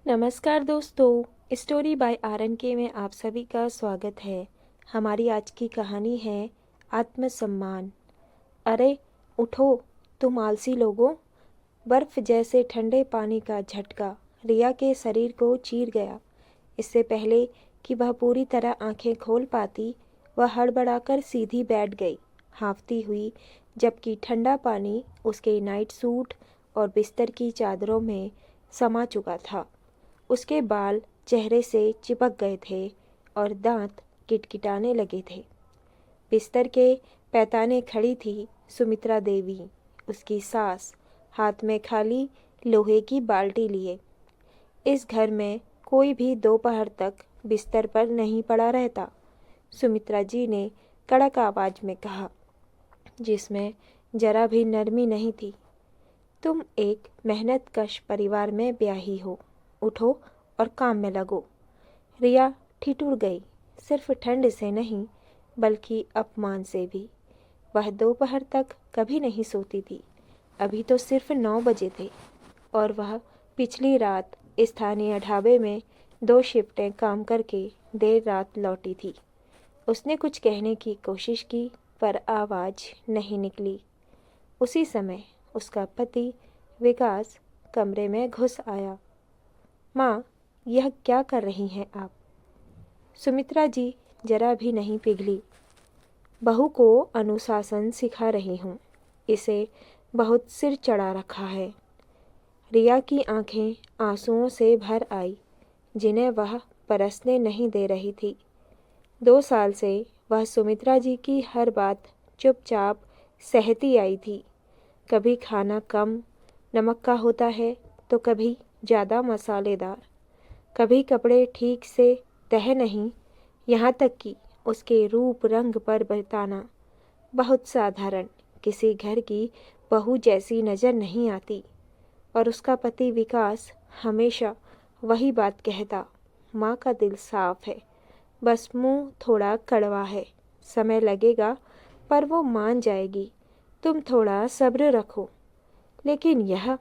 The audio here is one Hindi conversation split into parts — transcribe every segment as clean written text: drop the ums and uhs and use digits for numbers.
नमस्कार दोस्तों, स्टोरी बाय आरएन के में आप सभी का स्वागत है। हमारी आज की कहानी है आत्मसम्मान। अरे उठो तुम आलसी लोगों। बर्फ जैसे ठंडे पानी का झटका रिया के शरीर को चीर गया। इससे पहले कि वह पूरी तरह आंखें खोल पाती, वह हड़बड़ाकर सीधी बैठ गई, हाँफती हुई, जबकि ठंडा पानी उसके नाइट सूट और बिस्तर की चादरों में समा चुका था। उसके बाल चेहरे से चिपक गए थे और दांत किटकिटाने लगे थे। बिस्तर के पैताने खड़ी थी सुमित्रा देवी, उसकी सास, हाथ में खाली लोहे की बाल्टी लिए। इस घर में कोई भी दोपहर तक बिस्तर पर नहीं पड़ा रहता, सुमित्रा जी ने कड़क आवाज में कहा, जिसमें जरा भी नरमी नहीं थी। तुम एक मेहनतकश परिवार में ब्याही हो, उठो और काम में लगो। रिया ठिठुर गई, सिर्फ ठंड से नहीं बल्कि अपमान से भी। वह दोपहर तक कभी नहीं सोती थी। अभी तो सिर्फ 9 बजे थे और वह पिछली रात स्थानीय ढाबे में 2 शिफ्टें काम करके देर रात लौटी थी। उसने कुछ कहने की कोशिश की पर आवाज़ नहीं निकली। उसी समय उसका पति विकास कमरे में घुस आया। माँ, यह क्या कर रही हैं आप? सुमित्रा जी जरा भी नहीं पिघली। बहू को अनुशासन सिखा रही हूँ। इसे बहुत सिर चढ़ा रखा है। रिया की आंखें आंसुओं से भर आई, जिन्हें वह बरसने नहीं दे रही थी। 2 साल से वह सुमित्रा जी की हर बात चुपचाप सहती आई थी। कभी खाना कम नमक का होता है तो कभी ज़्यादा मसालेदार, कभी कपड़े ठीक से तह नहीं, यहाँ तक कि उसके रूप रंग पर बताना बहुत साधारण, किसी घर की बहू जैसी नज़र नहीं आती। और उसका पति विकास हमेशा वही बात कहता, माँ का दिल साफ है, बस मुंह थोड़ा कड़वा है। समय लगेगा पर वो मान जाएगी, तुम थोड़ा सब्र रखो। लेकिन यह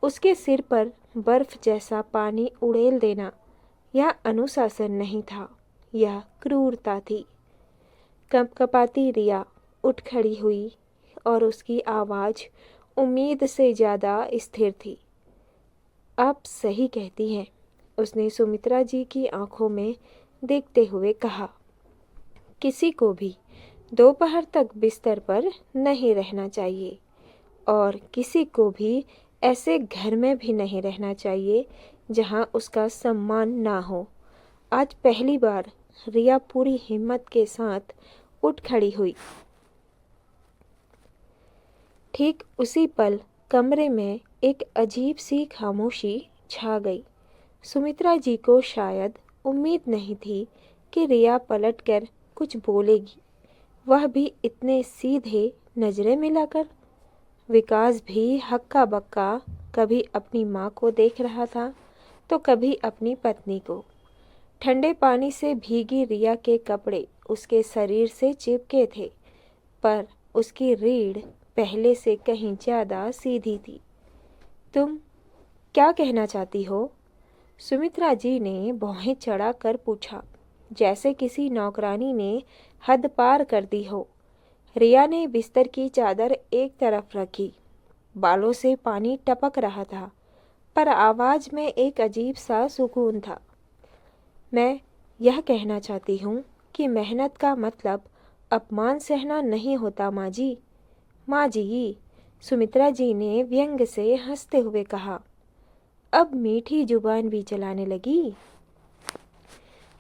उसके सिर पर बर्फ जैसा पानी उड़ेल देना, यह अनुशासन नहीं था, यह क्रूरता थी। कपकपाती रिया उठ खड़ी हुई और उसकी आवाज़ उम्मीद से ज़्यादा स्थिर थी। आप सही कहती हैं, उसने सुमित्रा जी की आंखों में देखते हुए कहा। किसी को भी दोपहर तक बिस्तर पर नहीं रहना चाहिए और किसी को भी ऐसे घर में भी नहीं रहना चाहिए जहां उसका सम्मान ना हो। आज पहली बार रिया पूरी हिम्मत के साथ उठ खड़ी हुई। ठीक उसी पल कमरे में एक अजीब सी खामोशी छा गई। सुमित्रा जी को शायद उम्मीद नहीं थी कि रिया पलटकर कुछ बोलेगी, वह भी इतने सीधे नजरें मिलाकर। विकास भी हक्का बक्का कभी अपनी माँ को देख रहा था तो कभी अपनी पत्नी को। ठंडे पानी से भीगी रिया के कपड़े उसके शरीर से चिपके थे, पर उसकी रीढ़ पहले से कहीं ज़्यादा सीधी थी। तुम क्या कहना चाहती हो? सुमित्रा जी ने भौहें चढ़ा कर पूछा, जैसे किसी नौकरानी ने हद पार कर दी हो। रिया ने बिस्तर की चादर एक तरफ रखी। बालों से पानी टपक रहा था, पर आवाज में एक अजीब सा सुकून था। मैं यह कहना चाहती हूँ कि मेहनत का मतलब अपमान सहना नहीं होता माँ जी। माँ जी, सुमित्रा जी ने व्यंग से हंसते हुए कहा। अब मीठी जुबान भी चलाने लगी।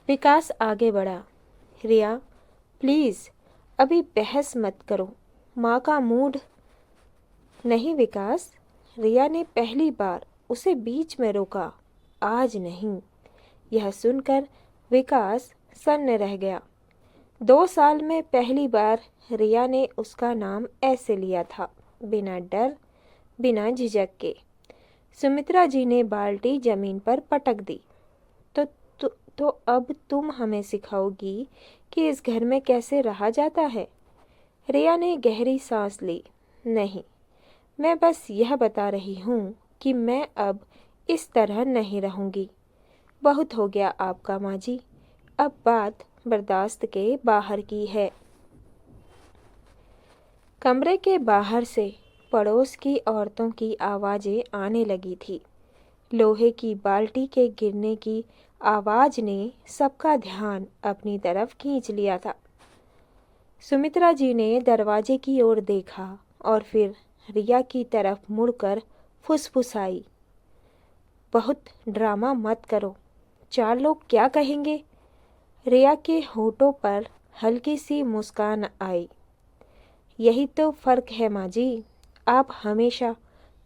विकास आगे बढ़ा। रिया, प्लीज़ अभी बहस मत करो, माँ का मूड। नहीं विकास, रिया ने पहली बार उसे बीच में रोका। आज नहीं। यह सुनकर विकास सन्न रह गया। 2 साल में पहली बार रिया ने उसका नाम ऐसे लिया था, बिना डर, बिना झिझक के। सुमित्रा जी ने बाल्टी जमीन पर पटक दी। तो अब तुम हमें सिखाओगी कि इस घर में कैसे रहा जाता है? रिया ने गहरी सांस ली। नहीं, मैं बस यह बता रही हूँ कि मैं अब इस तरह नहीं रहूँगी। बहुत हो गया आपका माँ जी, अब बात बर्दाश्त के बाहर की है। कमरे के बाहर से पड़ोस की औरतों की आवाज़ें आने लगी थी। लोहे की बाल्टी के गिरने की आवाज़ ने सबका ध्यान अपनी तरफ खींच लिया था। सुमित्रा जी ने दरवाजे की ओर देखा और फिर रिया की तरफ मुड़कर फुसफुसाई, बहुत ड्रामा मत करो, 4 लोग क्या कहेंगे। रिया के होठों पर हल्की सी मुस्कान आई। यही तो फ़र्क है माँ जी, आप हमेशा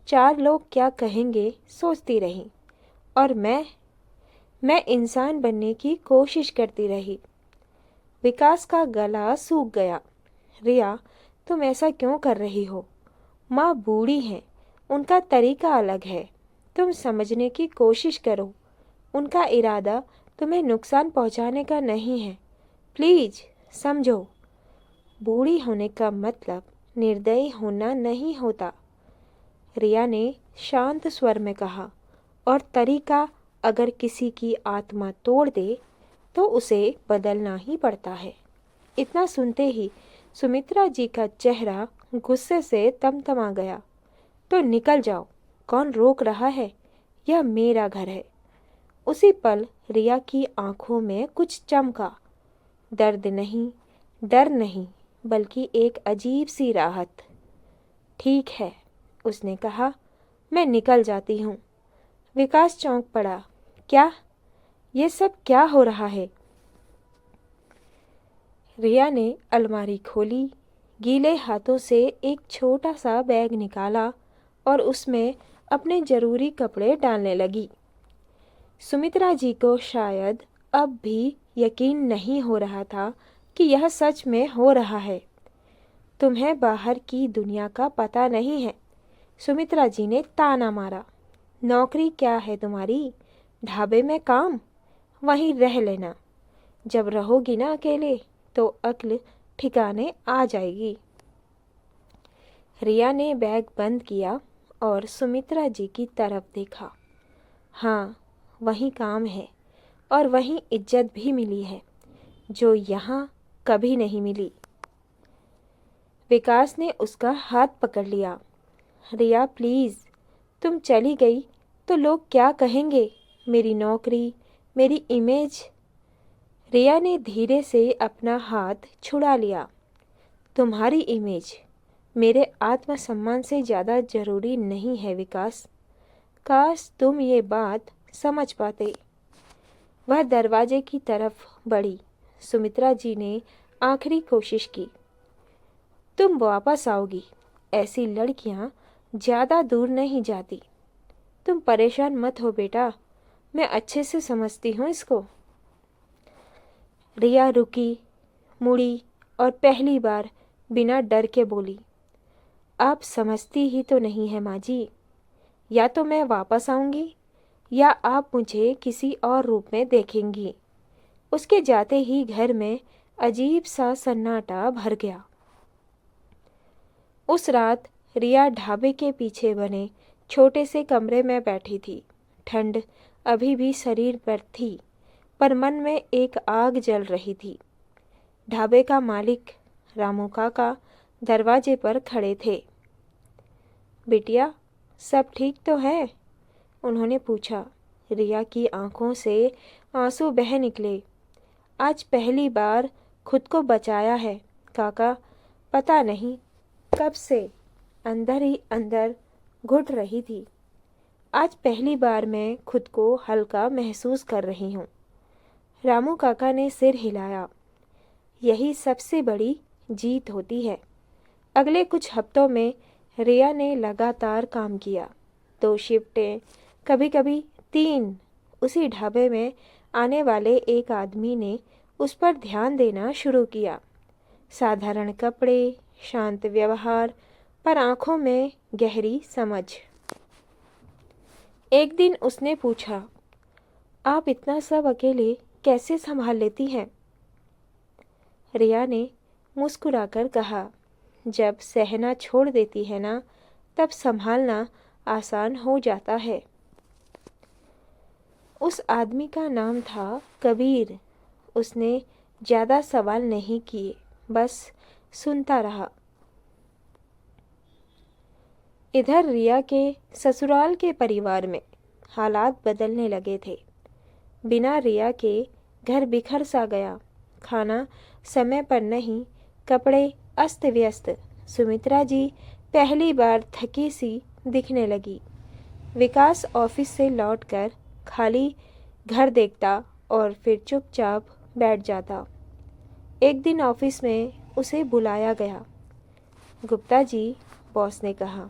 4 लोग क्या कहेंगे सोचती रहीं और मैं इंसान बनने की कोशिश करती रही। विकास का गला सूख गया। रिया, तुम ऐसा क्यों कर रही हो? माँ बूढ़ी हैं, उनका तरीका अलग है। तुम समझने की कोशिश करो, उनका इरादा तुम्हें नुकसान पहुँचाने का नहीं है। प्लीज़ समझो, बूढ़ी होने का मतलब निर्दयी होना नहीं होता। रिया ने शांत स्वर में कहा, और तरीका अगर किसी की आत्मा तोड़ दे तो उसे बदलना ही पड़ता है। इतना सुनते ही सुमित्रा जी का चेहरा गुस्से से तमतमा गया। तो निकल जाओ, कौन रोक रहा है? यह मेरा घर है। उसी पल रिया की आंखों में कुछ चमका। दर्द नहीं, डर नहीं, बल्कि एक अजीब सी राहत। ठीक है, उसने कहा, मैं निकल जाती हूँ। विकास चौंक पड़ा। क्या? ये सब क्या हो रहा है? रिया ने अलमारी खोली, गीले हाथों से एक छोटा सा बैग निकाला और उसमें अपने ज़रूरी कपड़े डालने लगी। सुमित्रा जी को शायद अब भी यकीन नहीं हो रहा था कि यह सच में हो रहा है। तुम्हें बाहर की दुनिया का पता नहीं है, सुमित्रा जी ने ताना मारा। नौकरी क्या है तुम्हारी? ढाबे में काम? वहीं रह लेना। जब रहोगी ना अकेले तो अक्ल ठिकाने आ जाएगी। रिया ने बैग बंद किया और सुमित्रा जी की तरफ देखा। हाँ, वहीं काम है और वहीं इज्जत भी मिली है, जो यहाँ कभी नहीं मिली। विकास ने उसका हाथ पकड़ लिया। रिया प्लीज़, तुम चली गई तो लोग क्या कहेंगे? मेरी नौकरी, मेरी इमेज। रिया ने धीरे से अपना हाथ छुड़ा लिया। तुम्हारी इमेज मेरे आत्मसम्मान से ज़्यादा ज़रूरी नहीं है विकास। काश तुम ये बात समझ पाते। वह दरवाजे की तरफ बढ़ी। सुमित्रा जी ने आखिरी कोशिश की। तुम वापस आओगी, ऐसी लड़कियां ज़्यादा दूर नहीं जाती। तुम परेशान मत हो बेटा, मैं अच्छे से समझती हूँ इसको। रिया रुकी, मुड़ी और पहली बार बिना डर के बोली, आप समझती ही तो नहीं है माँ जी। या तो मैं वापस आऊँगी या आप मुझे किसी और रूप में देखेंगी। उसके जाते ही घर में अजीब सा सन्नाटा भर गया। उस रात रिया ढाबे के पीछे बने छोटे से कमरे में बैठी थी। ठंड अभी भी शरीर पर थी, पर मन में एक आग जल रही थी। ढाबे का मालिक रामू काका दरवाजे पर खड़े थे। बिटिया, सब ठीक तो है? उन्होंने पूछा। रिया की आंखों से आंसू बह निकले। आज पहली बार खुद को बचाया है काका। पता नहीं कब से अंदर ही अंदर घुट रही थी। आज पहली बार मैं खुद को हल्का महसूस कर रही हूँ। रामू काका ने सिर हिलाया। यही सबसे बड़ी जीत होती है। अगले कुछ हफ्तों में रिया ने लगातार काम किया। 2 शिफ्टें, कभी कभी 3। उसी ढाबे में आने वाले एक आदमी ने उस पर ध्यान देना शुरू किया। साधारण कपड़े, शांत व्यवहार, पर आंखों में गहरी समझ। एक दिन उसने पूछा, आप इतना सब अकेले कैसे संभाल लेती हैं? रिया ने मुस्कुराकर कहा, जब सहना छोड़ देती है ना, तब संभालना आसान हो जाता है। उस आदमी का नाम था कबीर। उसने ज़्यादा सवाल नहीं किए, बस सुनता रहा। इधर रिया के ससुराल के परिवार में हालात बदलने लगे थे। बिना रिया के घर बिखर सा गया। खाना समय पर नहीं, कपड़े अस्त व्यस्त। सुमित्रा जी पहली बार थकी सी दिखने लगी। विकास ऑफिस से लौटकर खाली घर देखता और फिर चुपचाप बैठ जाता। एक दिन ऑफिस में उसे बुलाया गया। गुप्ता जी, बॉस ने कहा,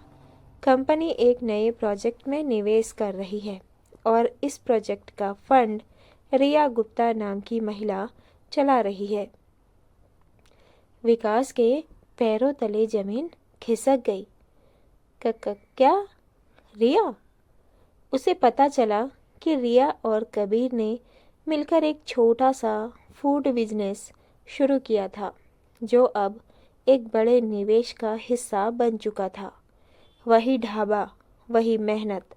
कंपनी एक नए प्रोजेक्ट में निवेश कर रही है और इस प्रोजेक्ट का फंड रिया गुप्ता नाम की महिला चला रही है। विकास के पैरों तले जमीन खिसक गई। क्या? रिया? उसे पता चला कि रिया और कबीर ने मिलकर एक छोटा सा फूड बिजनेस शुरू किया था, जो अब एक बड़े निवेश का हिस्सा बन चुका था। वही ढाबा, वही मेहनत,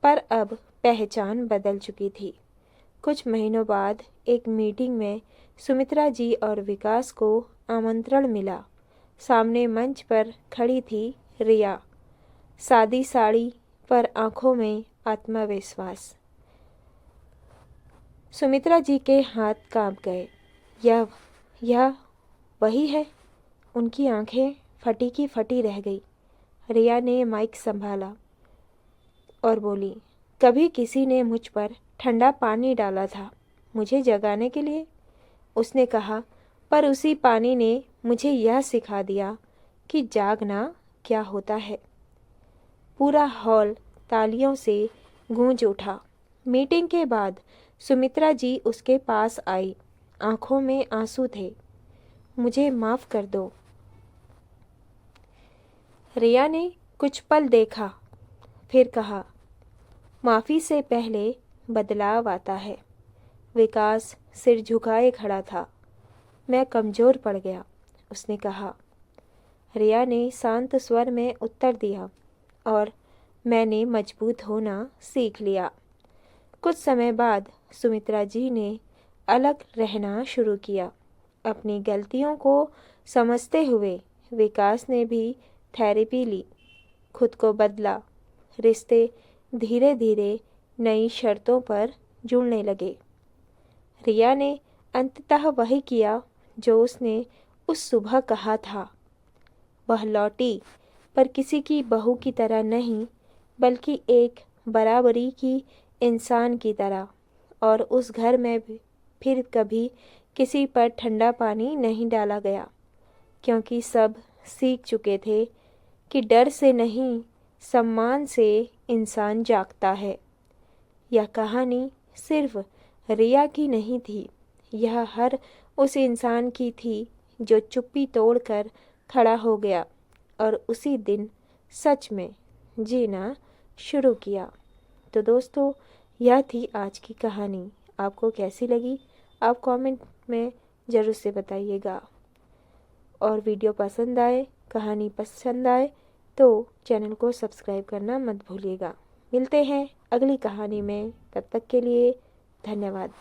पर अब पहचान बदल चुकी थी। कुछ महीनों बाद एक मीटिंग में सुमित्रा जी और विकास को आमंत्रण मिला। सामने मंच पर खड़ी थी रिया, सादी साड़ी पर आंखों में आत्मविश्वास। सुमित्रा जी के हाथ कांप गए। यह वही है। उनकी आंखें फटी की फटी रह गई। रिया ने माइक संभाला और बोली, कभी किसी ने मुझ पर ठंडा पानी डाला था, मुझे जगाने के लिए। उसने कहा, पर उसी पानी ने मुझे यह सिखा दिया कि जागना क्या होता है। पूरा हॉल तालियों से गूंज उठा। मीटिंग के बाद सुमित्रा जी उसके पास आई। आंखों में आंसू थे। मुझे माफ़ कर दो। रिया ने कुछ पल देखा, फिर कहा, माफ़ी से पहले बदलाव आता है। विकास सिर झुकाए खड़ा था। मैं कमज़ोर पड़ गया, उसने कहा। रिया ने शांत स्वर में उत्तर दिया, और मैंने मजबूत होना सीख लिया। कुछ समय बाद सुमित्रा जी ने अलग रहना शुरू किया। अपनी गलतियों को समझते हुए विकास ने भी थेरेपी ली, खुद को बदला। रिश्ते धीरे धीरे नई शर्तों पर जुड़ने लगे। रिया ने अंततः वही किया जो उसने उस सुबह कहा था। वह लौटी, पर किसी की बहू की तरह नहीं, बल्कि एक बराबरी की इंसान की तरह। और उस घर में भी फिर कभी किसी पर ठंडा पानी नहीं डाला गया, क्योंकि सब सीख चुके थे कि डर से नहीं, सम्मान से इंसान जागता है। यह कहानी सिर्फ रिया की नहीं थी, यह हर उस इंसान की थी जो चुप्पी तोड़कर खड़ा हो गया और उसी दिन सच में जीना शुरू किया। तो दोस्तों, यह थी आज की कहानी। आपको कैसी लगी आप कमेंट में ज़रूर से बताइएगा। और वीडियो पसंद आए, कहानी पसंद आए तो चैनल को सब्सक्राइब करना मत भूलिएगा। मिलते हैं अगली कहानी में, तब तक के लिए धन्यवाद।